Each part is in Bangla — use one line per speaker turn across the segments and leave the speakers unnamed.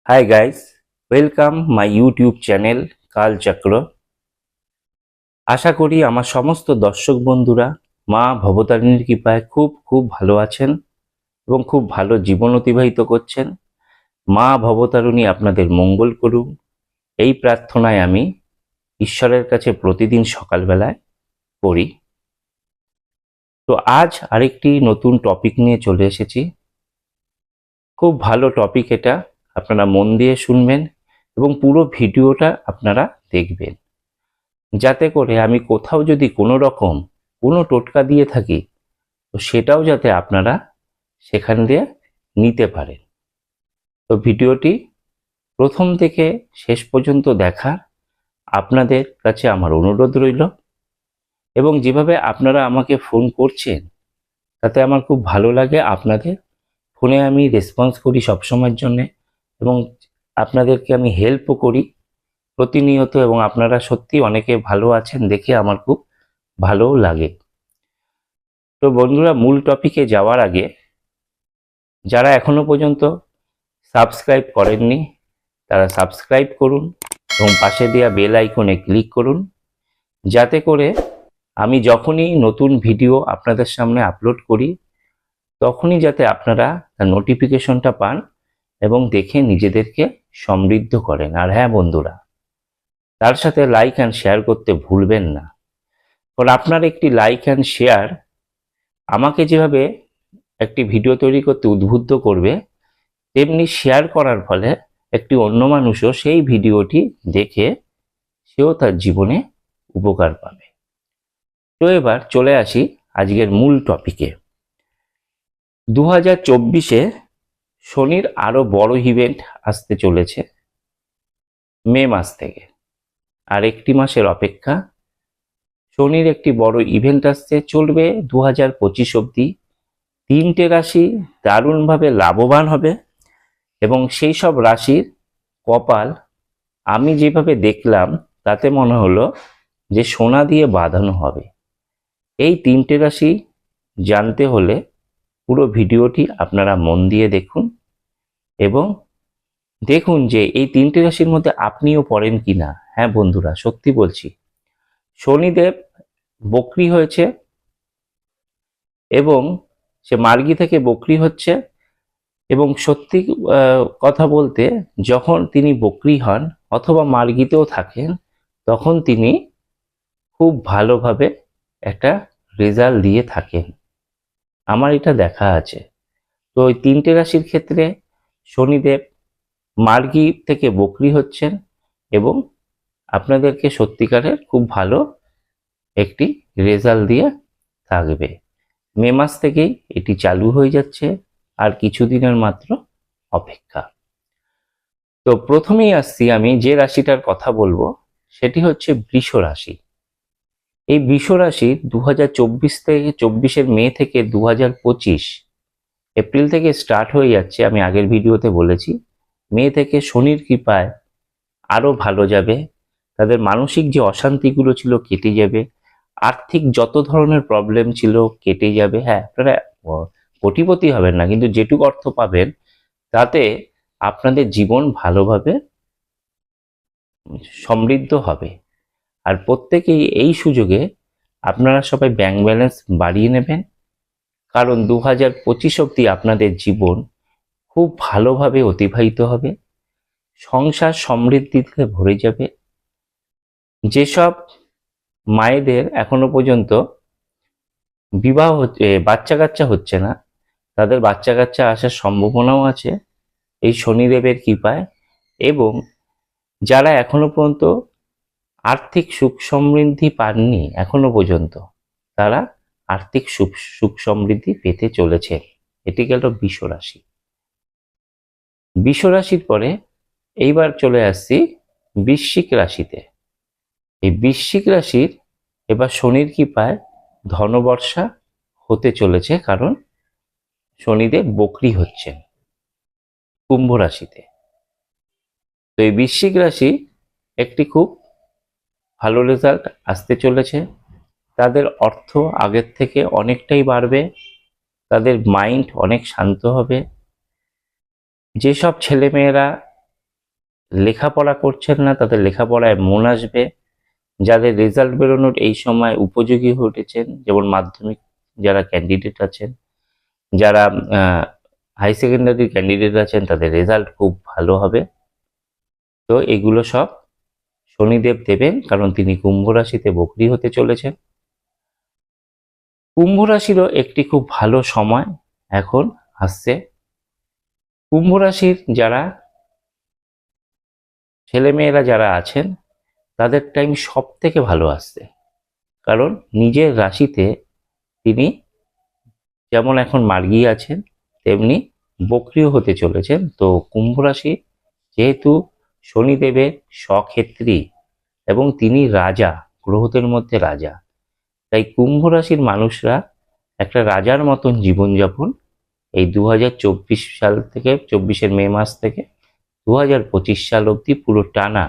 Hi guys, welcome my YouTube channel কালচক্র। আশা করি আমার সমস্ত দর্শক বন্ধুরা মা ভবতারিণীর কৃপায় খুব ভালো আছেন এবং খুব ভালো জীবন অতিবাহিত করছেন। মা ভবতারিণী আপনাদের মঙ্গল করুন, এই প্রার্থনায় আমি ঈশ্বরের কাছে প্রতিদিন সকালবেলায় করি। তো আজ আরেকটি নতুন টপিক নিয়ে চলে এসেছি। খুব ভালো টপিক এটা, আপনারা মন দিয়ে শুনবেন এবং পুরো ভিডিওটা আপনারা দেখবেন, যাতে করে আমি কোথাও যদি কোনো রকম কোনো টোটকা দিয়ে থাকি তো সেটাও যাতে আপনারা সেখান দিয়ে নিতে পারেন। তো ভিডিওটি প্রথম থেকে শেষ পর্যন্ত দেখার আপনাদের কাছে আমার অনুরোধ রইল, এবং যেভাবে আপনারা আমাকে ফোন করছেন তাতে আমার খুব ভালো লাগে। আপনাদের ফোনে আমি রেসপন্স করি সবসময়ের জন্যে এবং আপনাদেরকে আমি হেল্পও করি প্রতিনিয়ত, এবং আপনারা সত্যি অনেকে ভালো আছেন দেখে আমার খুব ভালোও লাগে। তো বন্ধুরা, মূল টপিকে যাওয়ার আগে যারা এখনো পর্যন্ত সাবস্ক্রাইব করেননি তারা সাবস্ক্রাইব করুন এবং পাশে দেওয়া বেল আইকনে ক্লিক করুন, যাতে করে আমি যখনই নতুন ভিডিও আপনাদের সামনে আপলোড করি তখনই যাতে আপনারা তার নোটিফিকেশনটা পান এবং দেখে নিজেদেরকে সমৃদ্ধ করেন। আর হ্যাঁ বন্ধুরা, তার সাথে লাইক অ্যান্ড শেয়ার করতে ভুলবেন না, কারণ আপনার একটি লাইক অ্যান্ড শেয়ার আমাকে যেভাবে একটি ভিডিও তৈরি করতে উদ্বুদ্ধ করবে, তেমনি শেয়ার করার ফলে একটি অন্য মানুষও সেই ভিডিওটি দেখে সেও তার জীবনে উপকার পাবে। তো এবার চলে আসি আজকের মূল টপিকে। 2024-এ শনির আরো বড় ইভেন্ট আসতে চলেছে মে মাস থেকে। আর একটি মাসের অপেক্ষা, শনির একটি বড় ইভেন্ট আসছে, চলবে 2025 অবধি। 3টে রাশি দারুণভাবে লাভবান হবে এবং সেই সব রাশির কপাল আমি যেভাবে দেখলাম তাতে মনে হলো যে সোনা দিয়ে বাঁধানো হবে। এই 3টে রাশি জানতে হলে পুরো ভিডিওটি আপনারা মন দিয়ে দেখুন এবং দেখুন যে এই 3টে রাশির মধ্যে আপনিও পড়েন কিনা। হ্যাঁ বন্ধুরা, সত্যি বলছি, শনিদেব বক্রি হয়েছে এবং সে মার্গী থেকে বক্রি হচ্ছে, এবং সত্যি কথা বলতে যখন তিনি বক্রি হন অথবা মার্গীতেও থাকেন তখন তিনি খুব ভালোভাবে একটা রেজাল্ট দিয়ে থাকেন, আমার এটা দেখা আছে। তো ওই 3টে রাশির ক্ষেত্রে শনিদেব মার্গী থেকে বক্রি হচ্ছেন এবং আপনাদেরকে সত্যিকারের খুব ভালো একটি রেজাল্ট দিয়ে থাকবে। মে মাস থেকেই এটি চালু হয়ে যাচ্ছে, আর কিছুদিনের মাত্র অপেক্ষা। তো প্রথমেই আসছি, আমি যে রাশিটার কথা বলবো সেটি হচ্ছে বৃষ রাশি। এই বৃষ রাশি 2024 থেকে 24-এর মে থেকে 2025 এপ্রিল থেকে স্টার্ট হয়ে যাচ্ছে। আমি আগের ভিডিওতে বলেছি মে থেকে শনির কৃপায় আরো ভালো যাবে, তাদের মানসিক যে অশান্তিগুলো ছিল কেটে যাবে, আর্থিক যত ধরনের প্রবলেম ছিল কেটে যাবে। হ্যাঁ, আপনারা কোটিপতি হবেন না, কিন্তু যেটুকু অর্থ পাবেন তাতে আপনাদের জীবন ভালোভাবে সমৃদ্ধ হবে। আর প্রত্যেকেই এই সুযোগে আপনারা সবাই ব্যাংক ব্যালেন্স বাড়িয়ে নেবেন, কারণ 2025 অবধি আপনাদের জীবন খুব ভালোভাবে অতিবাহিত হবে, সংসার সমৃদ্ধিতে ভরে যাবে। যেসব মায়েদের এখনো পর্যন্ত বিবাহ বাচ্চা কাচ্চা হচ্ছে না, তাদের বাচ্চা কাচ্চা আসার সম্ভাবনাও আছে এই শনিদেবের কৃপায়। এবং যারা এখনো পর্যন্ত আর্থিক সুখ সমৃদ্ধি পাননি এখনো পর্যন্ত, তারা আর্থিক সুখ সমৃদ্ধি পেতে চলেছে। এটি গেল বৃষ রাশি। বৃষ রাশির পরে এইবার চলে আসছি বৃশ্চিক রাশিতে। এই বৃশ্চিক রাশির এবার শনির কৃপায় ধনবর্ষা হতে চলেছে, কারণ শনিদেব বক্রি হচ্ছেন কুম্ভ রাশিতে। তো এই বৃশ্চিক রাশি একটি খুব ভালো রেজাল্ট আসতে চলেছে। তাদের অর্থ আগের থেকে অনেকটাই বাড়বে, তাদের মাইন্ড অনেক শান্ত হবে। যেসব ছেলেমেয়েরা লেখাপড়া করছেন না তাদের লেখাপড়ায় মন আসবে, যাদের রেজাল্ট বেরোনোর এই সময় উপযোগী হয়ে উঠেছেন, যেমন মাধ্যমিক যারা ক্যান্ডিডেট আছেন, যারা হাই সেকেন্ডারি ক্যান্ডিডেট আছেন, তাদের রেজাল্ট খুব ভালো হবে। তো এগুলো সব শনিদেব দেবেন, কারণ তিনি কুম্ভ রাশিতে বকরি হতে চলেছেন। কুম্ভ রাশিরও একটি খুব ভালো সময় এখন আসছে। কুম্ভ রাশির যারা ছেলেমেয়েরা যারা আছেন তাদের টাইম সব থেকে ভালো আসছে, কারণ নিজের রাশিতে তিনি যেমন এখন মার্গী আছেন তেমনি বক্রিয় হতে চলেছেন। তো কুম্ভ রাশি যেহেতু শনিদেবের স্বক্ষেত্রী এবং তিনি রাজা, গ্রহদের মধ্যে রাজা, তাই কুম্ভ রাশির মানুষরা একটা রাজার মতন জীবনযাপন এই 2024 সাল থেকে, 24-এর মে মাস থেকে 2025 সাল অবধি পুরো টানা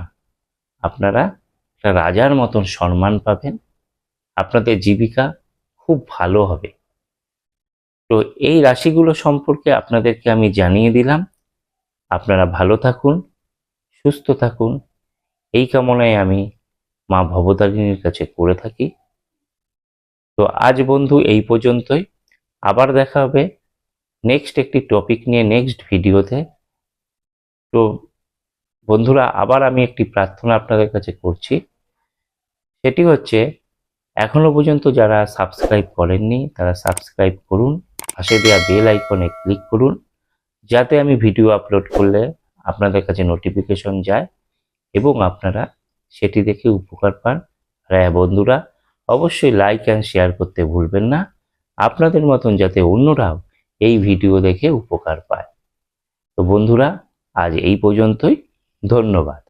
আপনারা একটা রাজার মতন সম্মান পাবেন। আপনাদের জীবিকা খুব ভালো হবে। তো এই রাশিগুলো সম্পর্কে আপনাদেরকে আমি জানিয়ে দিলাম। আপনারা ভালো থাকুন, সুস্থ থাকুন, এই কামনায় আমি মা ভবতারিণীর কাছে করে থাকি। তো আজ বন্ধু এই পর্যন্তই। আবার দেখা হবে নেক্সট একটি টপিক নিয়ে নেক্সট ভিডিওতে। তো বন্ধুরা, আবার আমি একটি প্রার্থনা আপনাদের কাছে করছি, সেটি হচ্ছে এখনো পর্যন্ত যারা সাবস্ক্রাইব করেননি তারা সাবস্ক্রাইব করুন, পাশে দেওয়া বেল আইকনে ক্লিক করুন, যাতে আমি ভিডিও আপলোড করলে আপনাদের কাছে নোটিফিকেশন যায় এবং আপনারা সেটি দেখে উপকার পান। আর হ্যাঁ বন্ধুরা, অবশ্যই লাইক অ্যান্ড শেয়ার করতে ভুলবেন না, আপনাদের মতন যাতে অন্যরাও এই ভিডিও দেখে উপকার পায়। তো বন্ধুরা, আজ এই পর্যন্তই। ধন্যবাদ।